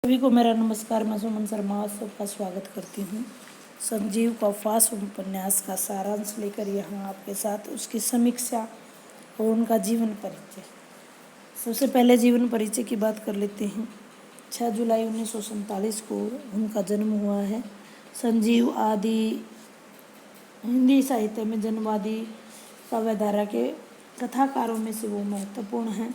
सभी को मेरा नमस्कार। मैं सुमन शर्मा सबका स्वागत करती हूँ। संजीव का फास उपन्यास का सारांश लेकर यहाँ आपके साथ उसकी समीक्षा और उनका जीवन परिचय। सबसे पहले जीवन परिचय की बात कर लेते हैं। 6 जुलाई 1947 को उनका जन्म हुआ है। संजीव आदि हिंदी साहित्य में जनवादी काव्यधारा के कथाकारों में से वो महत्वपूर्ण हैं।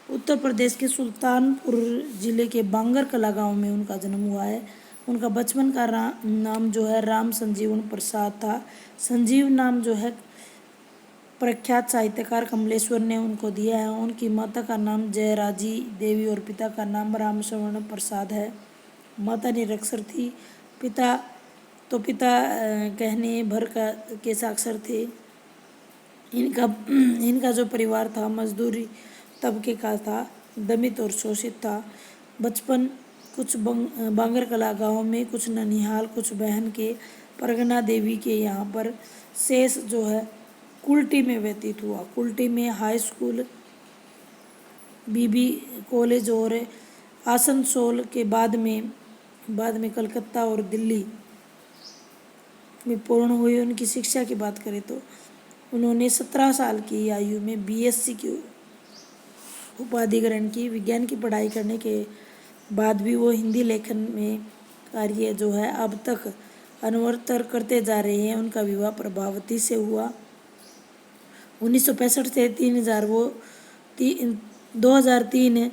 उत्तर प्रदेश के सुल्तानपुर जिले के बांगर कला गांव में उनका जन्म हुआ है। उनका बचपन का नाम जो है राम संजीवन प्रसाद था। संजीव नाम जो है प्रख्यात साहित्यकार कमलेश्वर ने उनको दिया है। उनकी माता का नाम जयराजी देवी और पिता का नाम रामशरण प्रसाद है। माता निरक्षर थी। पिता कहने भर के साक्षर थे। इनका जो परिवार था मजदूरी तबके का था, दमित और शोषित था। बचपन कुछ बांगर कला गाँव में, कुछ ननिहाल, कुछ बहन के परगना देवी के यहाँ पर, शेष जो है कुल्टी में व्यतीत हुआ। कुल्टी में हाई स्कूल, बीबी कॉलेज और आसनसोल के बाद में कलकत्ता और दिल्ली में पूर्ण हुई। उनकी शिक्षा की बात करें तो उन्होंने 17 साल की आयु में बीएससी की उपाधि ग्रहण की। विज्ञान की पढ़ाई करने के बाद भी वो हिंदी लेखन में कार्य जो है अब तक अनवरत करते जा रहे हैं। उनका विवाह प्रभावती से हुआ। 1965 से 2003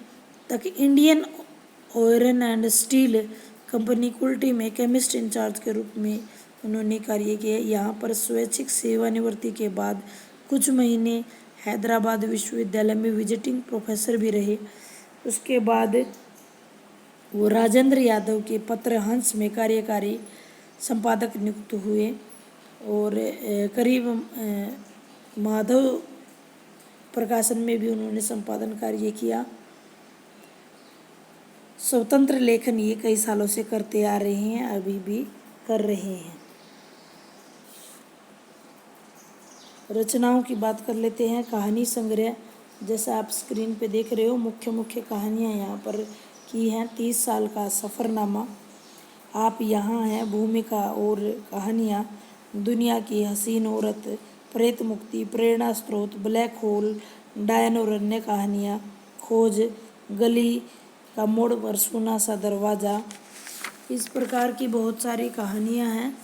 तक Indian iron and steel company Kulti में केमिस्ट इंचार्ज के रूप में उन्होंने कार्य किया। यहाँ पर स्वैच्छिक सेवानिवृत्ति के बाद कुछ महीने हैदराबाद विश्वविद्यालय में विजिटिंग प्रोफेसर भी रहे। उसके बाद वो राजेंद्र यादव के पत्र हंस में कार्यकारी संपादक नियुक्त हुए और करीब माधव प्रकाशन में भी उन्होंने संपादन कार्य किया। स्वतंत्र लेखन ये कई सालों से करते आ रहे हैं, अभी भी कर रहे हैं। रचनाओं की बात कर लेते हैं। कहानी संग्रह जैसा आप स्क्रीन पे देख रहे हो, मुख्य कहानियाँ यहाँ पर की हैं। 30 साल का सफ़रनामा, आप यहाँ हैं, भूमिका और कहानियाँ, दुनिया की हसीन औरत, प्रेत मुक्ति, प्रेरणा स्रोत, ब्लैक होल, डायन और अन्य कहानियाँ, खोज, गली का मोड़ पर सुना सा दरवाज़ा। इस प्रकार की बहुत सारी कहानियाँ हैं।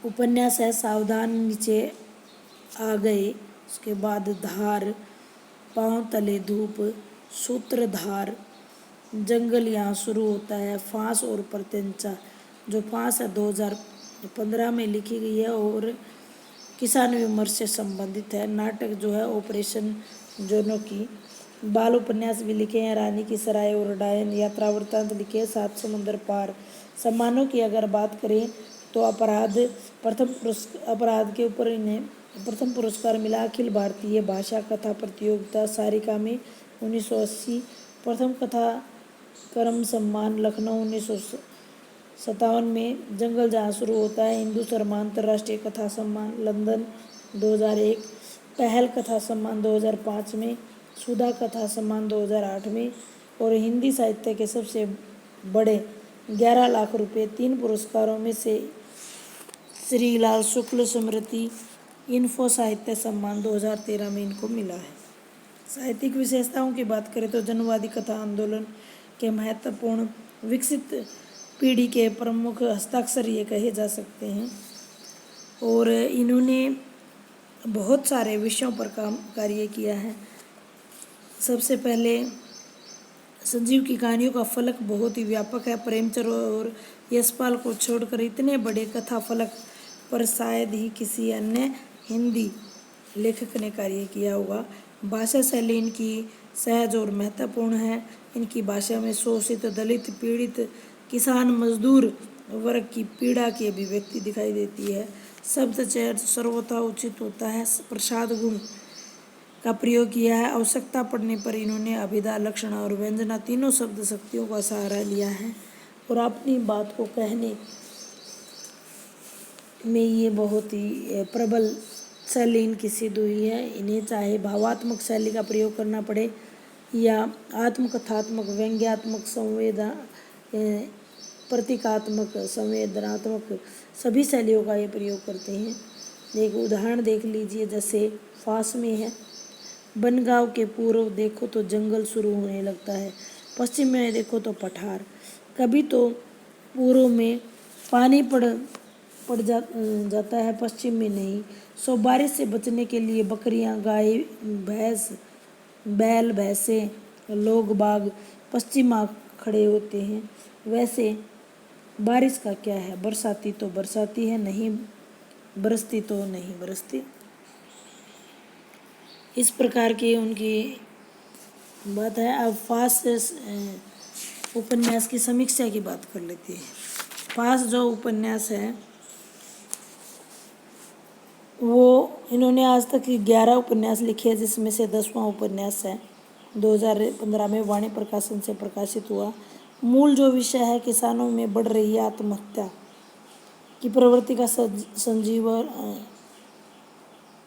उपन्यास है सावधान नीचे आ गए, उसके बाद धार, पाँव तले धूप, सूत्रधार, जंगल यहाँ शुरू होता है, फांस और प्रत्यंचा। जो फांस है 2015 में लिखी गई है और किसान विमर्श से संबंधित है। नाटक जो है ऑपरेशन जोनो की। बाल उपन्यास भी लिखे हैं। रानी की सराय और डायन, यात्रा वृत्तांत लिखे हैं। 7 समुंदर पार। सम्मानों की अगर बात करें तो अपराध के ऊपर इन्हें प्रथम पुरस्कार मिला। अखिल भारतीय भाषा कथा प्रतियोगिता सारिका में 1980। प्रथम कथा करम सम्मान लखनऊ 1957 में। जंगल जहाँ शुरू होता है हिंदू शर्मा अंतर्राष्ट्रीय कथा सम्मान लंदन 2001। पहल कथा सम्मान 2005 में। सुधा कथा सम्मान 2008 में। और हिंदी साहित्य के सबसे बड़े 11 लाख रुपए 3 पुरस्कारों में से श्रीलाल शुक्ल स्मृति इन्फो साहित्य सम्मान 2013 में इनको मिला है। साहित्यिक विशेषताओं की बात करें तो जनवादी कथा आंदोलन के महत्वपूर्ण विकसित पीढ़ी के प्रमुख हस्ताक्षर ये कहे जा सकते हैं और इन्होंने बहुत सारे विषयों पर कार्य किया है। सबसे पहले संजीव की कहानियों का फलक बहुत ही व्यापक है। प्रेमचंद और यशपाल को छोड़कर इतने बड़े कथा फलक पर शायद ही किसी अन्य हिंदी लेखक ने कार्य किया होगा। भाषा शैली इनकी सहज और महत्वपूर्ण है। इनकी भाषा में शोषित, दलित, पीड़ित, किसान, मजदूर वर्ग की पीड़ा की अभिव्यक्ति दिखाई देती है। शब्द चयन सर्वथा उचित होता है। प्रसाद गुण का प्रयोग किया है। आवश्यकता पड़ने पर इन्होंने अभिधा, लक्षण और व्यंजना तीनों शब्द शक्तियों का सहारा लिया है और अपनी बात को कहने में ये बहुत ही प्रबल शैली इनकी सिद्ध हुई है। इन्हें चाहे भावात्मक शैली का प्रयोग करना पड़े या आत्मकथात्मक, व्यंग्यात्मक, प्रतीकात्मक, संवेदनात्मक सभी शैलियों का ये प्रयोग करते हैं। एक उदाहरण देख लीजिए, जैसे फांस में है, बनगांव के पूर्व देखो तो जंगल शुरू होने लगता है, पश्चिम में देखो तो पठार। कभी तो पूर्व में पानी पड़ जाता है, पश्चिम में नहीं। सो बारिश से बचने के लिए बकरियां, गाय, भैंस, बैल, भैंसें, लोग बाग पश्चिम आ खड़े होते हैं। वैसे बारिश का क्या है, बरसाती तो बरसाती है, नहीं बरसती तो नहीं बरसती। इस प्रकार की उनकी बात है। अब फास उपन्यास की समीक्षा की बात कर लेते हैं। फास जो उपन्यास है वो इन्होंने आज तक 11 उपन्यास लिखे हैं, जिसमें से 10वां उपन्यास है, 2015 में वाणी प्रकाशन से प्रकाशित हुआ। मूल जो विषय है, किसानों में बढ़ रही आत्महत्या की प्रवृत्ति का संजीवन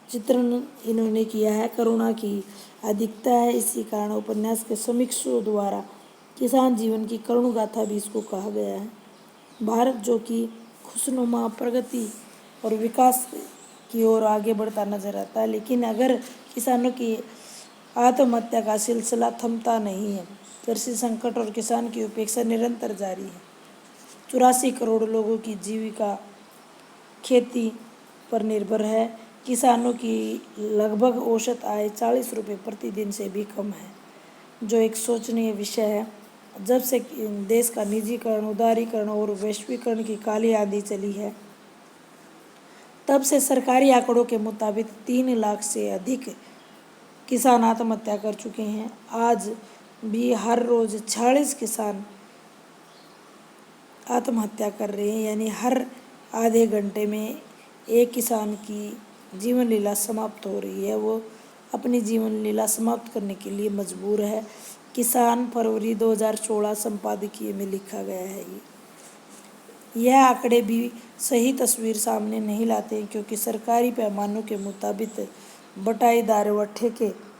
चित्रण इन्होंने किया है। करुणा की अधिकता है, इसी कारण उपन्यास के समीक्षकों द्वारा किसान जीवन की करुण गाथा भी इसको कहा गया है। भारत जो कि खुशनुमा प्रगति और विकास की ओर आगे बढ़ता नजर आता है, लेकिन अगर किसानों की आत्महत्या का सिलसिला थमता नहीं है। कृषि संकट और किसान की उपेक्षा निरंतर जारी है। 84 करोड़ लोगों की जीविका खेती पर निर्भर है। किसानों की लगभग औसत आय 40 रुपये प्रतिदिन से भी कम है, जो एक सोचनीय विषय है। जब से देश का निजीकरण, उदारीकरण और वैश्वीकरण की काली आंधी चली है, तब से सरकारी आंकड़ों के मुताबिक 3 लाख से अधिक किसान आत्महत्या कर चुके हैं। आज भी हर रोज 46 किसान आत्महत्या कर रहे हैं, यानी हर आधे घंटे में एक किसान की जीवन लीला समाप्त हो रही है। वो अपनी जीवन लीला समाप्त करने के लिए मजबूर है। किसान फरवरी 2016 संपादकीय में लिखा गया है। यह आंकड़े भी सही तस्वीर सामने नहीं लाते, क्योंकि सरकारी पैमानों के मुताबिक बटाईदार व ठेके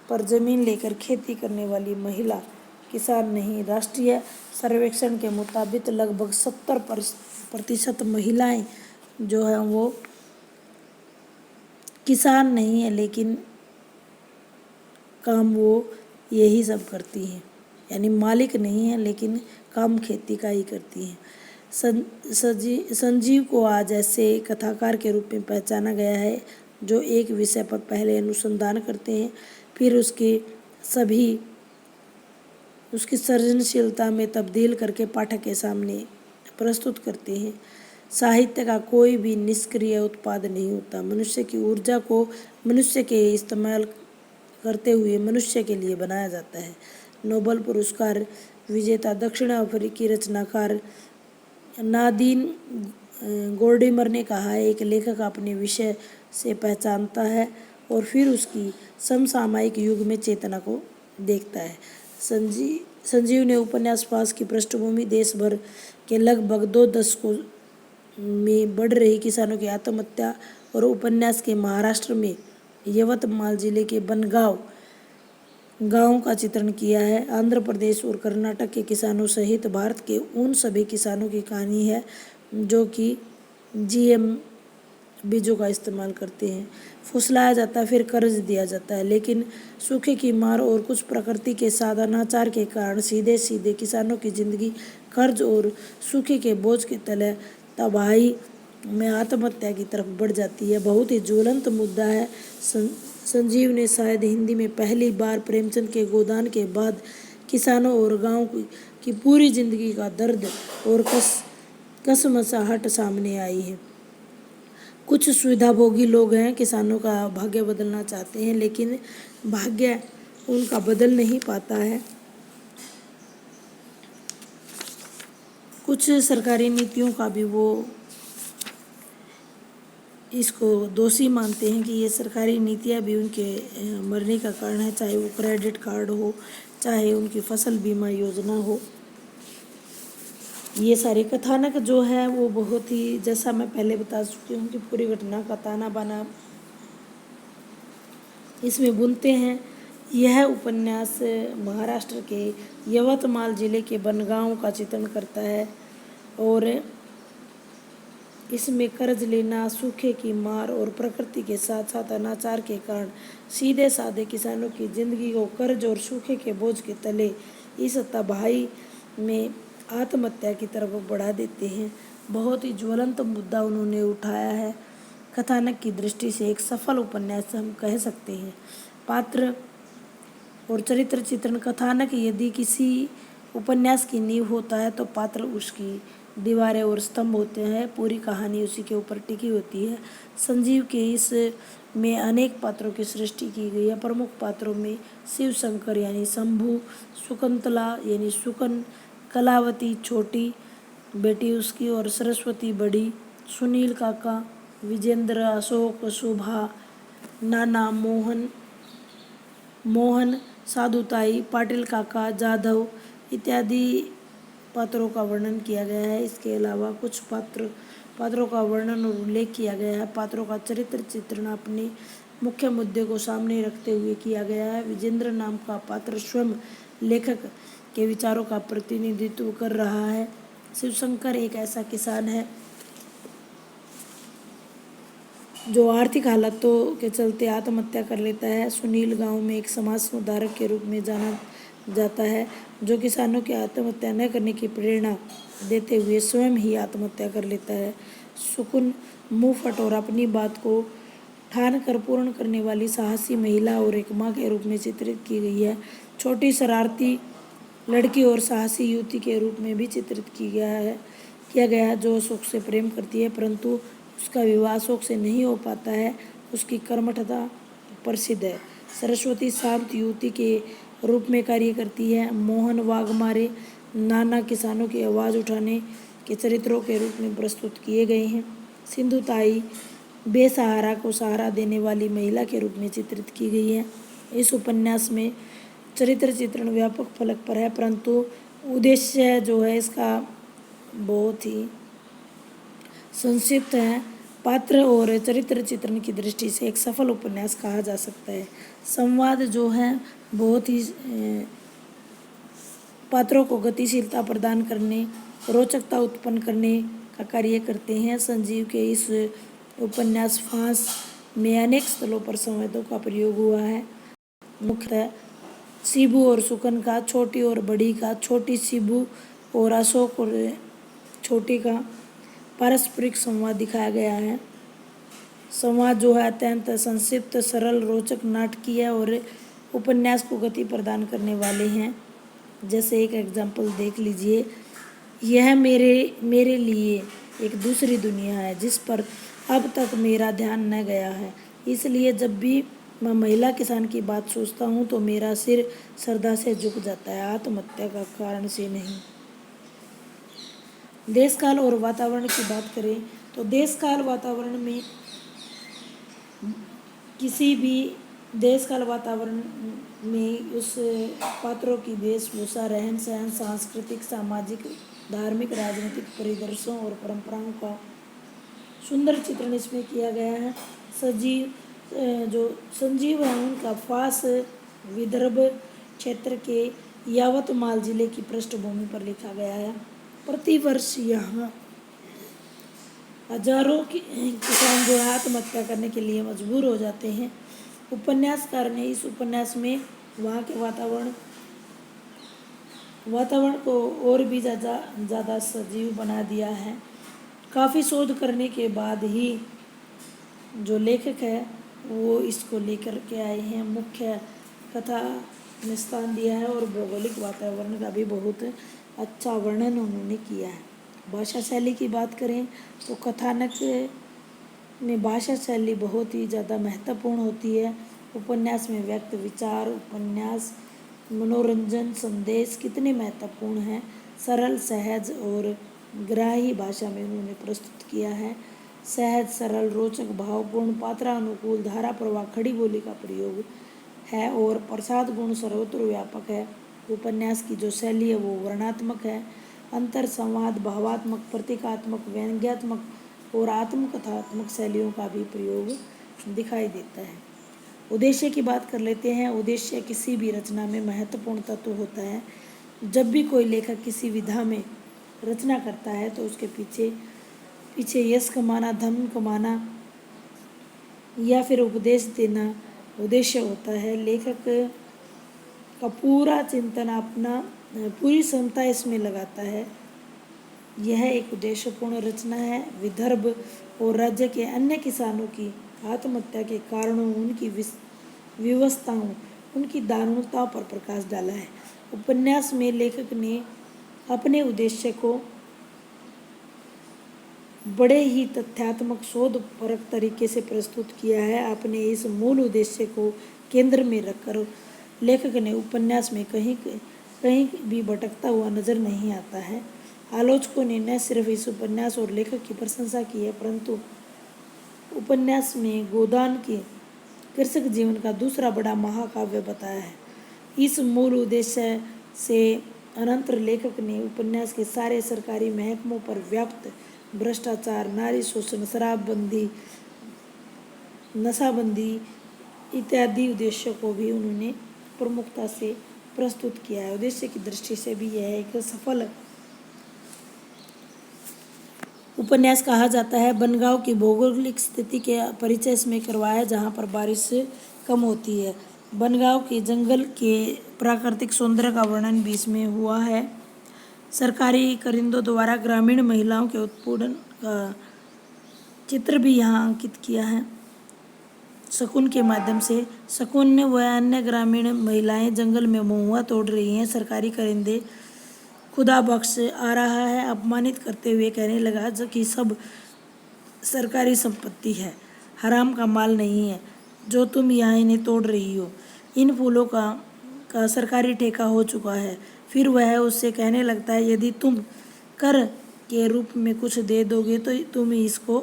पर जमीन लेकर खेती करने वाली महिला किसान नहीं। राष्ट्रीय सर्वेक्षण के मुताबिक लगभग 70% महिलाएं जो हैं वो किसान नहीं है, लेकिन काम वो यही सब करती हैं, यानी मालिक नहीं है लेकिन काम खेती का ही करती हैं। संजीव को आज ऐसे कथाकार के रूप में पहचाना गया है, जो एक विषय पर पहले अनुसंधान करते हैं, फिर उसकी सृजनशीलता में तब्दील करके पाठक के सामने प्रस्तुत करते हैं। साहित्य का कोई भी निष्क्रिय उत्पाद नहीं होता। मनुष्य की ऊर्जा को मनुष्य के इस्तेमाल करते हुए मनुष्य के लिए बनाया जाता है। नोबेल पुरस्कार विजेता दक्षिण अफ्रीकी रचनाकार नादीन गोर्डिमर ने कहा है, एक लेखक अपने विषय से पहचानता है और फिर उसकी समसामयिक युग में चेतना को देखता है। संजीव ने उपन्यास फास की पृष्ठभूमि देश भर के लगभग 2 दशकों में बढ़ रही किसानों की आत्महत्या और उपन्यास के महाराष्ट्र में यवतमाल जिले के बनगांव गांव का चित्रण किया है। आंध्र प्रदेश और कर्नाटक के किसानों सहित भारत के उन सभी किसानों की कहानी है जो कि जीएम बीजों का इस्तेमाल करते हैं। फुसलाया जाता है, फिर कर्ज दिया जाता है, लेकिन सूखे की मार और कुछ प्रकृति के साधनाचार के कारण सीधे सीधे किसानों की जिंदगी कर्ज और सूखे के बोझ के तले तबाही में आत्महत्या की तरफ बढ़ जाती है। बहुत ही ज्वलंत मुद्दा है। संजीव ने शायद हिंदी में पहली बार प्रेमचंद के गोदान के बाद किसानों और गांव की पूरी जिंदगी का दर्द और कसमसाहट सामने आई है। कुछ सुविधाभोगी लोग हैं, किसानों का भाग्य बदलना चाहते हैं, लेकिन भाग्य उनका बदल नहीं पाता है। कुछ सरकारी नीतियों का भी वो इसको दोषी मानते हैं कि ये सरकारी नीतियाँ भी उनके मरने का कारण है, चाहे वो क्रेडिट कार्ड हो, चाहे उनकी फसल बीमा योजना हो। ये सारे कथानक जो है वो बहुत ही, जैसा मैं पहले बता चुकी हूँ कि पूरी घटना का ताना बाना इसमें बुनते हैं, यह उपन्यास महाराष्ट्र के यवतमाल जिले के बनगांव का चित्रण करता है और इसमें कर्ज लेना, सूखे की मार और प्रकृति के साथ साथ अनाचार के कारण सीधे साधे किसानों की जिंदगी को कर्ज और सूखे के बोझ के तले इस तबाही में आत्महत्या की तरफ बढ़ा देते हैं। बहुत ही ज्वलंत मुद्दा उन्होंने उठाया है। कथानक की दृष्टि से एक सफल उपन्यास हम कह सकते हैं। पात्र और चरित्र चित्रण। कथानक यदि किसी उपन्यास की नींव होता है तो पात्र उसकी दीवारें और स्तंभ होते हैं। पूरी कहानी उसी के ऊपर टिकी होती है। संजीव के इस में अनेक पात्रों की सृष्टि की गई है। प्रमुख पात्रों में शिव शंकर यानी शंभू, शकुंतला यानी शुकन, कलावती छोटी बेटी उसकी और सरस्वती बड़ी, सुनील काका, विजेंद्र, अशोक, शोभा, नाना, मोहन, साधुताई, पाटिल काका, जाधव इत्यादि पात्रों का वर्णन किया गया है। इसके अलावा कुछ पात्रों का वर्णन और उल्लेख किया गया है। पात्रों का चरित्र चित्रण अपने मुख्य मुद्दे को सामने रखते हुए किया गया है। विजेंद्र नाम का पात्र स्वयं लेखक के विचारों का प्रतिनिधित्व कर रहा है। शिवशंकर एक ऐसा किसान है जो आर्थिक हालातों के चलते आत्महत्या कर लेता है। सुनील गांव में एक समाज सुधारक के रूप में जाना जाता है, जो किसानों की आत्महत्या न करने की प्रेरणा देते हुए स्वयं ही आत्महत्या कर लेता है। सुकुन मुंह फट और अपनी बात को ठान कर पूर्ण करने वाली साहसी महिला और एक माँ के रूप में चित्रित की गई है। छोटी शरारती लड़की और साहसी युवती के रूप में भी चित्रित किया गया है, जो अशोक से प्रेम करती है, परंतु उसका विवाह अशोक से नहीं हो पाता है। उसकी कर्मठता प्रसिद्ध है। सरस्वती शांत युवती के रूप में कार्य करती है। मोहन वाघमारे, नाना किसानों की आवाज़ उठाने के चरित्रों के रूप में प्रस्तुत किए गए हैं। सिंधुताई बेसहारा को सहारा देने वाली महिला के रूप में चित्रित की गई है। इस उपन्यास में चरित्र चित्रण व्यापक फलक पर है, परंतु उद्देश्य जो है इसका बहुत ही संक्षिप्त है। पात्र और चरित्र चित्रण की दृष्टि से एक सफल उपन्यास कहा जा सकता है। संवाद जो है बहुत ही पात्रों को गतिशीलता प्रदान करने, रोचकता उत्पन्न करने का कार्य करते हैं। संजीव के इस उपन्यास फांस में अनेक स्थलों पर संवादों का प्रयोग हुआ है। मुख्यतः शिबू और सुकन का, छोटी और बड़ी का, छोटी शिबू और अशोक और छोटी का पारस्परिक संवाद दिखाया गया है। संवाद जो है अत्यंत संक्षिप्त, सरल, रोचक, नाटकीय और उपन्यास को गति प्रदान करने वाले हैं। जैसे एक एग्जाम्पल देख लीजिए, यह मेरे लिए एक दूसरी दुनिया है जिस पर अब तक मेरा ध्यान न गया है, इसलिए जब भी मैं महिला किसान की बात सोचता हूँ तो मेरा सिर श्रद्धा से झुक जाता है, आत्महत्या का कारण से नहीं। देश काल और वातावरण की बात करें तो देश काल वातावरण में किसी भी देश काल वातावरण में उस पात्रों की वेशभूषा, रहन सहन, सांस्कृतिक, सामाजिक, धार्मिक, राजनीतिक परिदृश्यों और परंपराओं का सुंदर चित्रण इसमें किया गया है। जो संजीव है उनका फास विदर्भ क्षेत्र के यवतमाल जिले की पृष्ठभूमि पर लिखा गया है। प्रतिवर्ष यहाँ हजारों किसान जो आत्महत्या करने के लिए मजबूर हो जाते हैं। उपन्यासकार ने इस उपन्यास में वहाँ के वातावरण को और भी ज़्यादा सजीव बना दिया है। काफ़ी शोध करने के बाद ही जो लेखक है वो इसको लेकर के आए हैं। मुख्य कथा में स्थान दिया है और भौगोलिक वातावरण का भी बहुत अच्छा वर्णन उन्होंने किया है। भाषा शैली की बात करें तो कथानक में भाषा शैली बहुत ही ज़्यादा महत्वपूर्ण होती है। उपन्यास में व्यक्त विचार, उपन्यास मनोरंजन, संदेश कितने महत्वपूर्ण हैं। सरल, सहज और ग्राही भाषा में उन्होंने प्रस्तुत किया है। सहज, सरल, रोचक, भावपूर्ण, पात्रानुकूल, धारा प्रवाह, खड़ी बोली का प्रयोग है और प्रसाद गुण सर्वत्र व्यापक है। उपन्यास की जो शैली है वो वर्णनात्मक है। अंतर संवाद, भावात्मक, प्रतीकात्मक, व्यंग्यात्मक और आत्मकथात्मक शैलियों का भी प्रयोग दिखाई देता है। उद्देश्य की बात कर लेते हैं। उद्देश्य किसी भी रचना में महत्वपूर्ण तत्व होता है। जब भी कोई लेखक किसी विधा में रचना करता है तो उसके पीछे पीछे यश कमाना, धन कमाना या फिर उपदेश देना उद्देश्य होता है। लेखक का पूरा चिंतन, अपना पूरी क्षमता इसमें लगाता है। यह एक उद्देश्यपूर्ण रचना है। विदर्भ और राज्य के अन्य किसानों की आत्महत्या के कारणों, उनकी विवशताओं, उनकी दारुणताओं पर प्रकाश डाला है। उपन्यास में लेखक ने अपने उद्देश्य को बड़े ही तथ्यात्मक, शोधपरक तरीके से प्रस्तुत किया है। अपने इस मूल उद्देश्य को केंद्र में रखकर लेखक ने उपन्यास में कहीं कहीं भी भटकता हुआ नजर नहीं आता है। आलोचकों ने न सिर्फ इस उपन्यास और लेखक की प्रशंसा की है, परंतु उपन्यास में गोदान के कृषक जीवन का दूसरा बड़ा महाकाव्य बताया है। इस मूल उद्देश्य से अनंतर लेखक ने उपन्यास के सारे सरकारी महकमों पर व्याप्त भ्रष्टाचार, नारी शोषण, शराबबंदी, नशाबंदी इत्यादि उद्देश्यों को भी उन्होंने प्रमुखता से प्रस्तुत किया है। उद्देश्य की दृष्टि से भी यह एक सफल उपन्यास कहा जाता है। बनगांव की भौगोलिक स्थिति के परिचय इसमें करवाया, जहाँ पर बारिश कम होती है। बनगांव के जंगल के प्राकृतिक सौंदर्य का वर्णन भी इसमें हुआ है। सरकारी करिंदों द्वारा ग्रामीण महिलाओं के उत्पीड़न का चित्र भी यहाँ अंकित किया है शकुन के माध्यम से। शकुन व अन्य ग्रामीण महिलाएं जंगल में महुआ तोड़ रही हैं। सरकारी करिंदे खुदा बख्श आ रहा है, अपमानित करते हुए कहने लगा कि सब सरकारी संपत्ति है, हराम का माल नहीं है जो तुम यहाँ इन्हें तोड़ रही हो। इन फूलों का सरकारी ठेका हो चुका है। फिर वह उससे कहने लगता है, यदि तुम कर के रूप में कुछ दे दोगे तो तुम इसको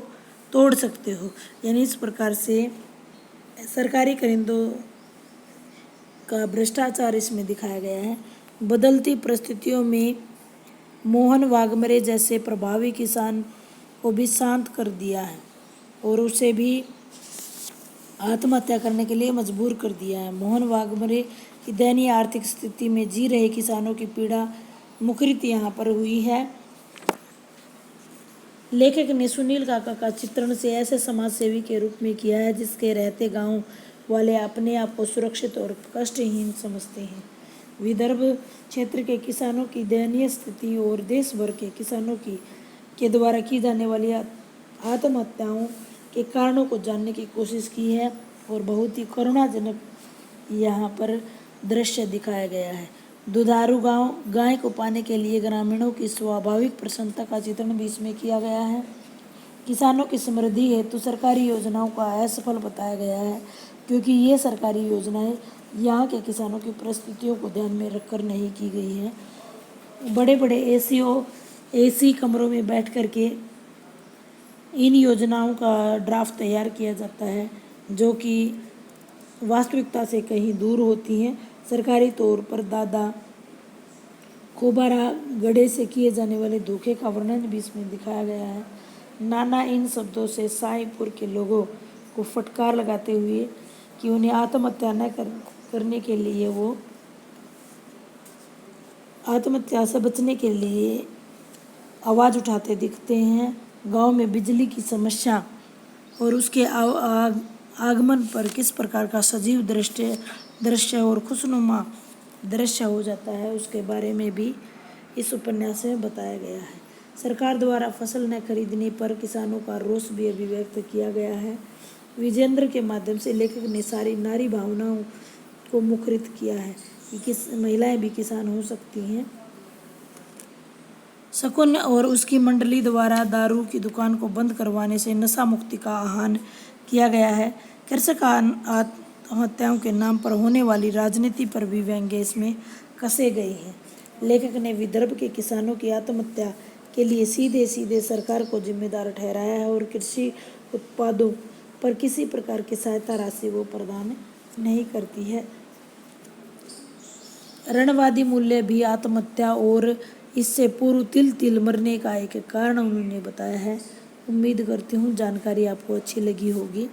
तोड़ सकते हो। यानी इस प्रकार से सरकारी करिंदों का भ्रष्टाचार इसमें दिखाया गया है। बदलती परिस्थितियों में मोहन वाघमरे जैसे प्रभावी किसान को भी शांत कर दिया है और उसे भी आत्महत्या करने के लिए मजबूर कर दिया है। मोहन वाघमरे की दयनीय आर्थिक स्थिति में जी रहे किसानों की पीड़ा मुखरित यहाँ पर हुई है। लेखक ने सुनील काका का चित्रण से ऐसे समाज सेवी के रूप में किया है जिसके रहते गांव वाले अपने आप को सुरक्षित और कष्टहीन समझते हैं। विदर्भ क्षेत्र के किसानों की दयनीय स्थिति और देश भर के किसानों के द्वारा की जाने वाली आत्महत्याओं के कारणों को जानने की कोशिश की है और बहुत ही करुणाजनक यहाँ पर दृश्य दिखाया गया है। दुधारू गाय को पाने के लिए ग्रामीणों की स्वाभाविक प्रसन्नता का चित्रण भी इसमें किया गया है। किसानों की समृद्धि हेतु सरकारी योजनाओं का असफल बताया गया है, क्योंकि ये सरकारी योजनाएं यहाँ के किसानों की परिस्थितियों को ध्यान में रखकर नहीं की गई हैं। बड़े बड़े एसी कमरों में बैठ कर के इन योजनाओं का ड्राफ्ट तैयार किया जाता है, जो कि वास्तविकता से कहीं दूर होती हैं। सरकारी तौर पर दादा खोबारा गढ़े से किए जाने वाले धोखे का वर्णन भी इसमें दिखाया गया है। नाना इन शब्दों से साईपुर के लोगों को फटकार लगाते हुए कि उन्हें आत्महत्या न करने के लिए, वो आत्महत्या से बचने के लिए आवाज़ उठाते दिखते हैं। गांव में बिजली की समस्या और उसके आगमन पर किस प्रकार का सजीव दृश्य और खुशनुमा दृश्य हो जाता है, उसके बारे में भी इस उपन्यास में बताया गया है। सरकार द्वारा फसल न खरीदने पर किसानों का रोष भी अभिव्यक्त किया गया है। विजेंद्र के माध्यम से लेखक ने सारी नारी भावनाओं को मुखरित किया है कि महिलाएं भी किसान हो सकती हैं। शकुन और उसकी मंडली द्वारा दारू की दुकान को बंद करवाने से नशा मुक्ति का आह्वान किया गया है। कृषक आत्महत्याओं के नाम पर होने वाली राजनीति पर भी व्यंग्य इसमें कसे गए हैं। लेखक ने विदर्भ के किसानों की आत्महत्या के लिए सीधे सीधे सरकार को जिम्मेदार ठहराया है और कृषि उत्पादों पर किसी प्रकार की सहायता राशि वो प्रदान नहीं करती है। ऋणवादी मूल्य भी आत्महत्या और इससे पूर्व तिल मरने का एक कारण उन्होंने बताया है। उम्मीद करती हूँ जानकारी आपको अच्छी लगी होगी।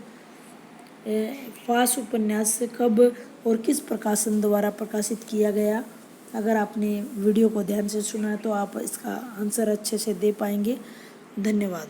फास उपन्यास कब और किस प्रकाशन द्वारा प्रकाशित किया गया? अगर आपने वीडियो को ध्यान से सुना तो आप इसका आंसर अच्छे से दे पाएंगे। धन्यवाद।